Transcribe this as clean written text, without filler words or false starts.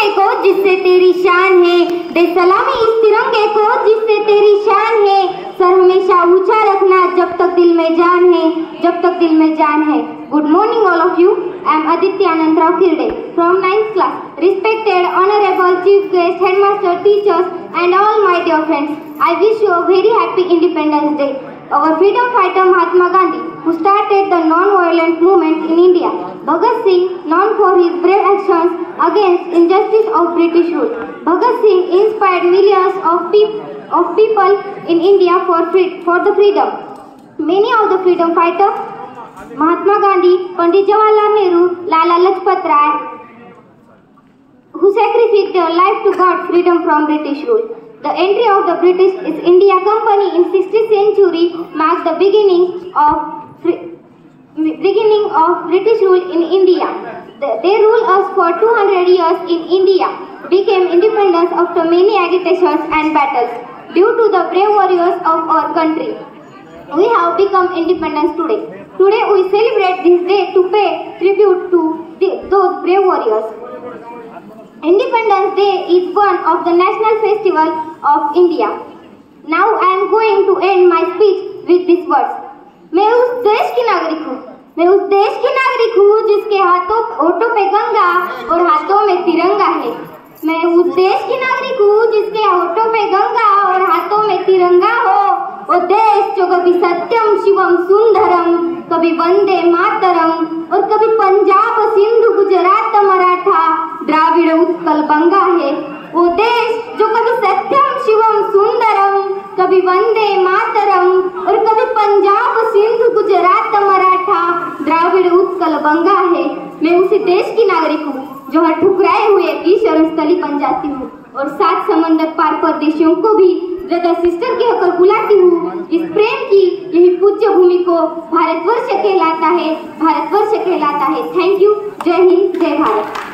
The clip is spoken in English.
तिरंगे को जिससे तेरी शान है, दे सलामी इस तिरंगे को जिससे तेरी शान है। सर हमेशा ऊंचा रखना जब तक दिल में जान है, जब तक दिल में जान है। Good morning all of you. I am Aditya Anantrao Kirde from 9th class. Respected, honorable chief guest, headmaster, teachers and all my dear friends, I wish you a very happy Independence Day. Our freedom fighter Mahatma Gandhi, who started the non-violent movement in India. Bhagat Singh, known for his brave actions against injustice of British rule. Bhagat Singh inspired millions of people in India for the freedom. Many of the freedom fighters, Mahatma Gandhi, Pandit Jawaharlal Nehru, Lala Lajpat Rai, who sacrificed their life to guard freedom from British rule. The entry of the British East India Company in 16th century marks the beginning of British rule in India. They ruled us for 200 years in India, became independent after many agitations and battles. Due to the brave warriors of our country, we have become independent today. Today we celebrate this day to pay tribute to those brave warriors. Independence Day is one of the national festivals of India. Now I am going to end my speech with these words. मैं उस देश की नागरिक हूँ, मैं उस देश की नागरिक हूँ जिसके होठों पे गंगा और हाथों में तिरंगा है। मैं उस देश की नागरिक हूँ जिसके होठों पे गंगा और हाथों में तिरंगा हो। वो देश जो कभी सत्यम शिवम सुंदरम, कभी वंदे मातरम और कभी पंजाब सिंधु गुजरात मराठा द्राविड़ उत्कल बंगा है। वो देश जो कभी सत्यम शिवम सुंदरम, कभी वंदे मातरम और कभी पंजाब सिंधु गुजरात मराठा द्राविड़ उत्कल बंगा है। मैं उसी देश की नागरिक हूँ जो हर ठुकराए हुए की शरणस्थली बन जाती हूँ और 7 समंदर पार परदेशियों को भी ब्रदर सिस्टर के होकर बुलाती हूँ। इस प्रेम की यही पूज्य भूमि को भारतवर्ष कहलाता है, भारतवर्ष कहलाता है। Thank you. जय हिंद, जय भारत।